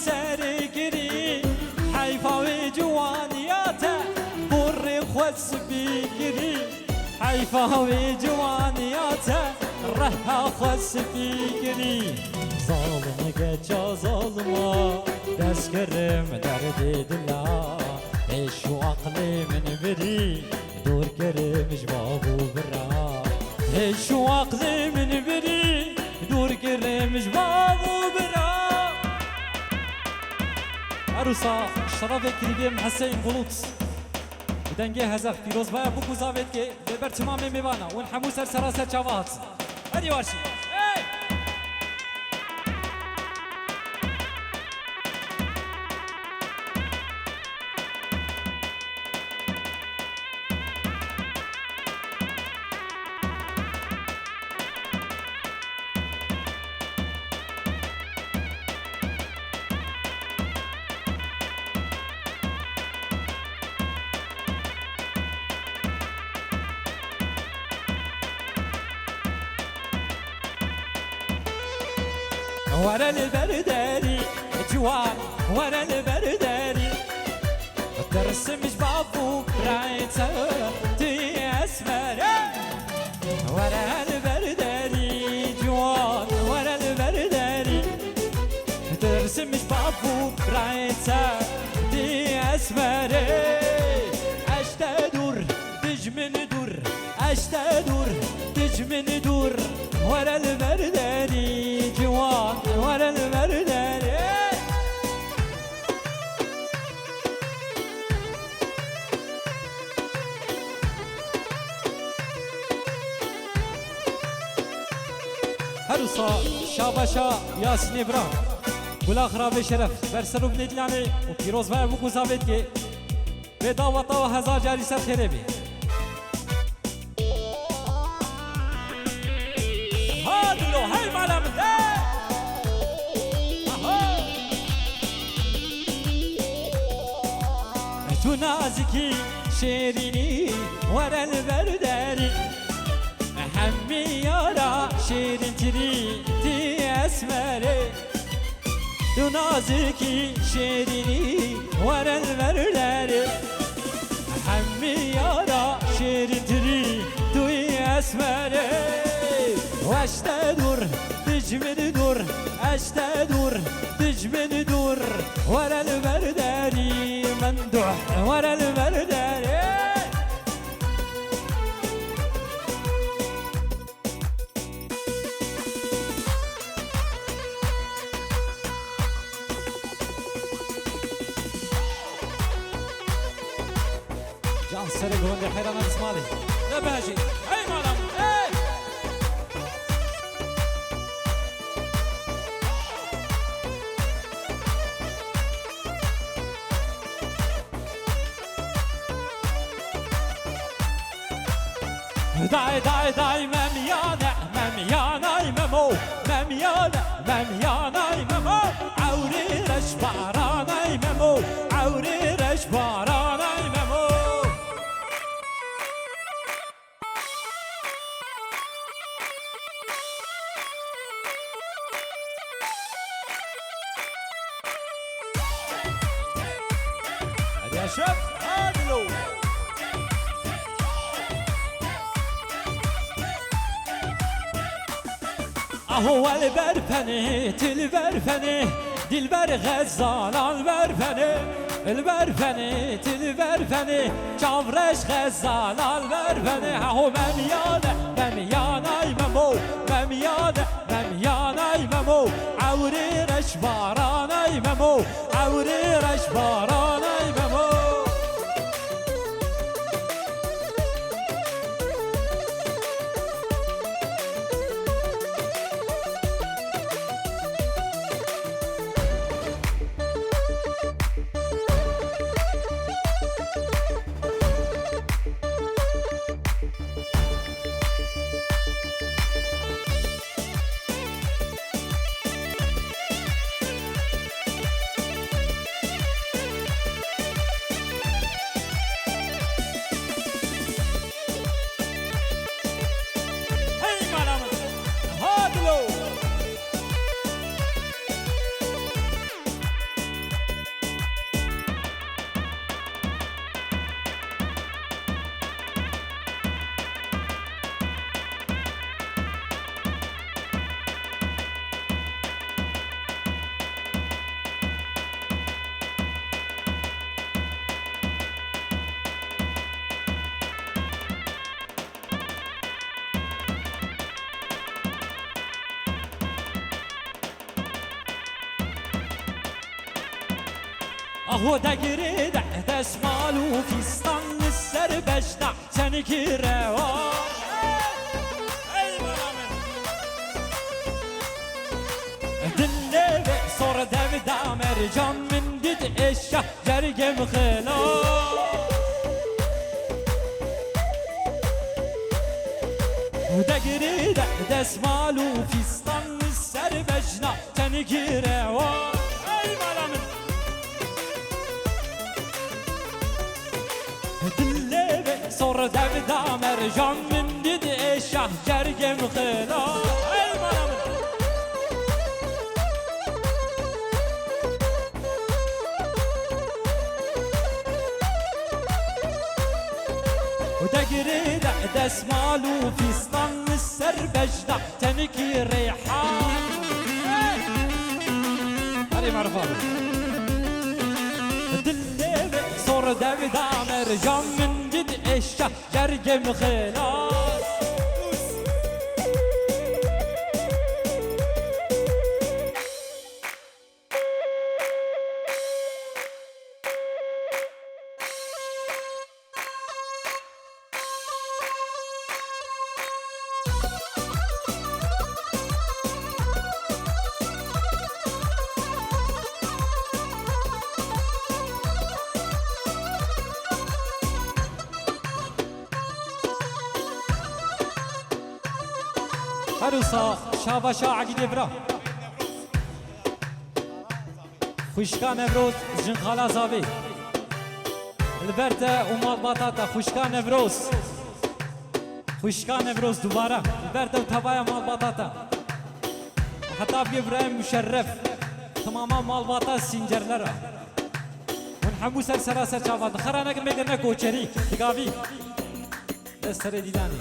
سرقري حيفا جوانياته بوري خوز بيقري حيفا جوانياته رها خوز بيقري ظالم قجا ظالما دست كرم درد دلا ايش عقلي من بري دور كرم جبابو برا ايش عقلي من بري دور كرم جبابو برا عروسا شرف كريم حسين بلوط دنگه هزار فیروز باید بکو زاوید که ببر تمام میبانا ون حمو سر سراسر چاوات هدی وارشی ورا البرداري جوان ورا البرداري ترسم جبابو برايته تي اسمر ورا البرداري جوان ورا البرداري ترسم جبابو برايته تي اسمر اشتدور تجمن دور اشتدور تجمن دور ورا البرداري جوان ورا البرداري هروسا شاباشا ياسين ابراهيم بالاخره به شرف برسلو بندلاني وبيروز باي بوكو زابت كي بداوطا وهزار جالسات خريبي هادلو هاي معلم تنازكي شيريني ورا البرداري حمي يارا شيرين تري تي اسمري تنازكي شيريني ورا البرداري حمي يارا شيرين تري تي اسمري واشتدور تجمن دور اشتدور تجمن دور ورا البرداري مندوح ورا البرداري جان سرق وندي حيران اسمالي لا باجي اي معلم اي داي داي داي مميانة مميانة ممو مميانة مميانة ممو عوري رشبارانة ممو عوري رشبارانة ممو هذا يا شيف هادلو هو البرفني تلبرفني دلبر غزال البرفني البرفني تلبرفني چاورش غزال البرفني هو مميانه مميانه ممو مميانه مميانه ممو عوري رشبارانه ممو عوري رشبارانه ممو اهو دگری ده دستمال و فیستان سر بجدع تنگیره ای برامن دله به سر دو دامر جان من دید اشیا جرگم خلا و دگری ده دستمال و فیستان سر بجدع تنگیره ای برامن دله به سر دو دامر جان من دید اشیا جرگم خلا ای برامن ودقري دسمال وفستان السر بجدع تنكي ريحان هذه معروفة دلي بقصر دبدا مرجان من جد الشه جرجم خلاص عروسا شاباشا عقیده برا خوشکان نوروز جن خالا زاوی البرده و مال باتاتا خوشکان نوروز خوشکان نوروز دوباره البرده و تبایا مال باتاتا حتی بی ابراهیم مشرف تماما مال باتا سینجرلره ونحمو سر سراسر چاواد خرانک میگرنه کوچری دگاوی دستر دیدانی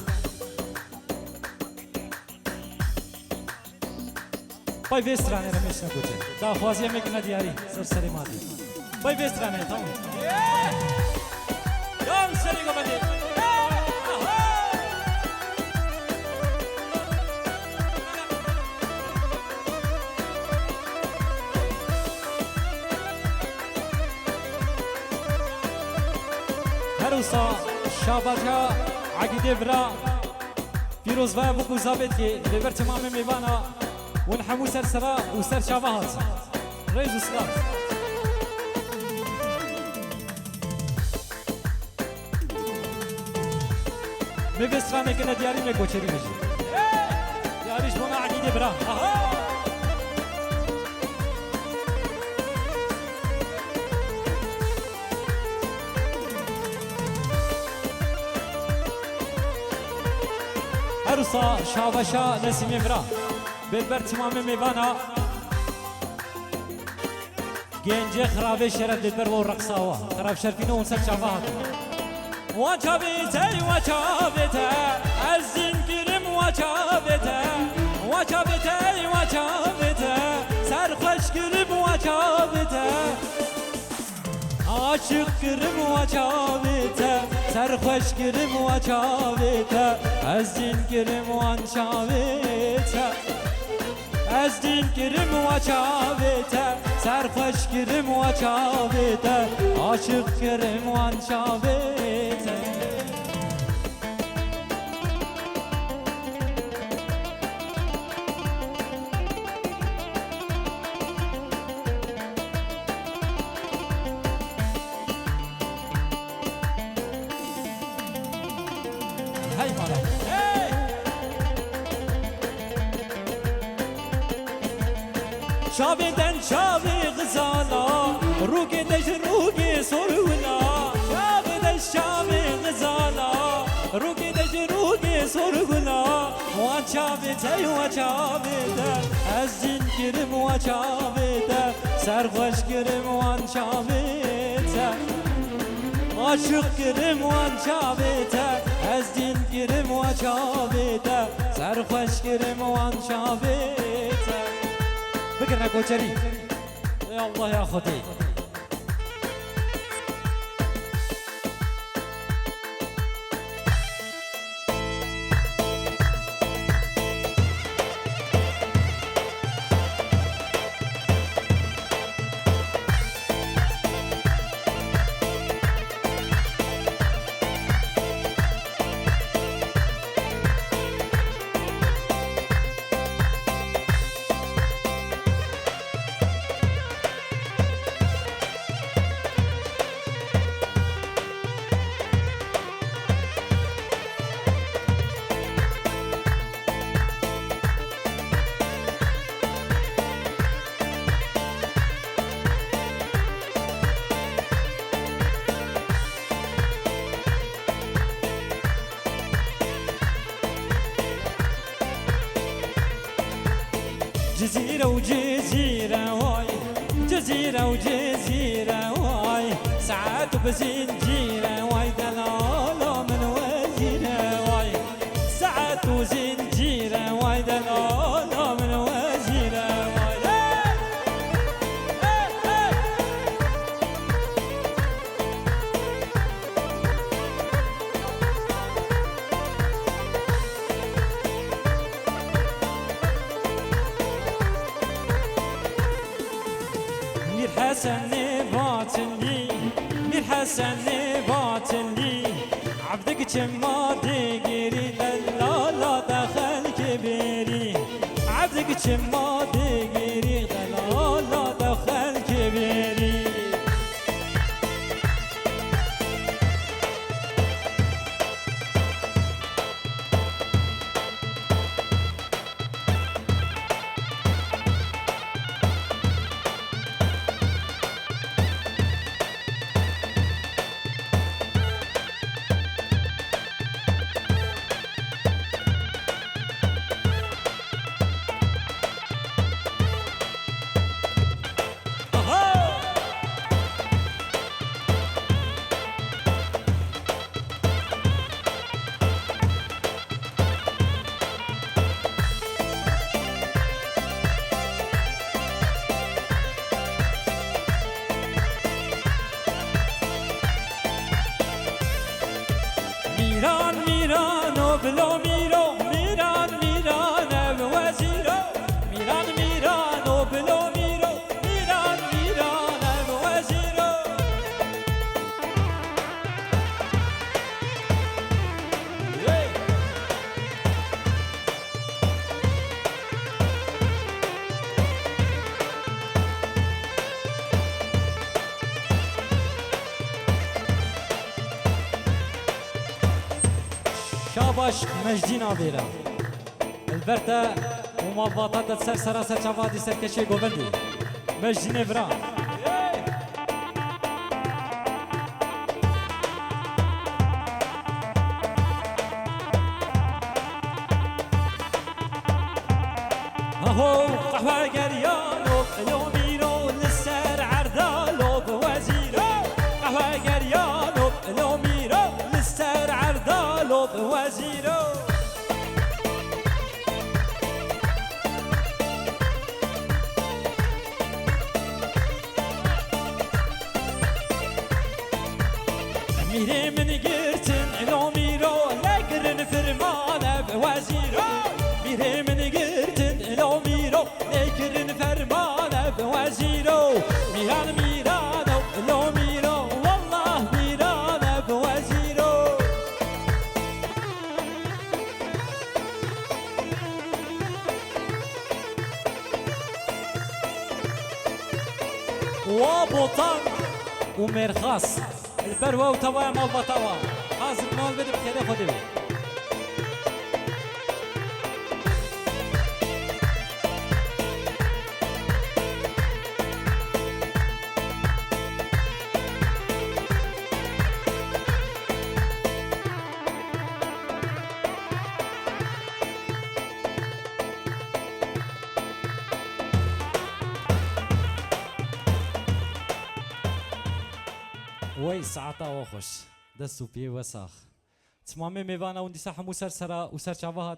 پای وسترانه رمیش نکوچه دا خوازیه میکنه دیاری سرسری مادی پای وسترانه تمام یام سری گو بندی هروسا شاباجا عقیده برا پیروز وای بکو زابط که ببر تمام میوانا ونحمو سرسرا وسر شابهات ريز وسلام مبسترانه كنا دياري ميكو چري مجي دياريش بنا عقيدة برا عروسا شابشا نسيمي برا بالبر تمام میوانا گنج خرابه شرد بالبر و رقصاوا خراب شرفینه اون سر شفاهات وچابته وچابته ازین گیرم وچابته وچابته وچابته سرخوش گیرم وچابته عاشق گیرم وچابته سرخوش گیرم وچابته ازین گیرم وچابته از دین گرم و چاویته سرخوش گرم و چاویته عاشق گرم و چاویته هی مالا شابدن شابي غزالا روكي دش روكي سرولا شابدن شابي غزالا روكي دش روكي سرولا وشابتي وشابته ازين كرم وشابته سرخوش كرم وشابته عاشق كرم وشابته ازين كرم وشابته سرخوش كرم وشابته بقرنا كوچري يا الله يا خدي جزيرة وجزيرة واي جزيرة وجزيرة واي ساعات بزنجيرة واي دلالة من وزيرة واي ساعات وزنجيرة واي دلالة من وزيرة واي مير حسن باطني مير حسن باطني عبدك كما دقيري لا لا دخل كبيري عبدك كما دقيري لا لا دخل كبيري میران میران و بلو میرو میران میران و وزیرو میران میران و بلو میرو میران میران و وزیرو شاباش مجدين عبيرة البرتا ومضبطات سر سراسة شوادي سركشي قبلدي مجدين برا اهو قهوة قريانو لو ميرو للسر عردالو بوزيرو قهوة قريانو لو ميرو للسر عردالو بوزيرو ميري من قرتن لو ميرو لقرن فرمانه بوزيرو ميري من قرتن لو ميرو لقرن فرمانه بوزيرو ميران ميرانو لو ميرو والله ميرانه بوزيرو وابوطان ومرخص البروة وتوا مال بطوا حاضر مال بدي بكذا خدي وي ساعتا وخش دستو بيه وساخ تمامي ميفانا وندي ساحة مسرسرة وسرشعبها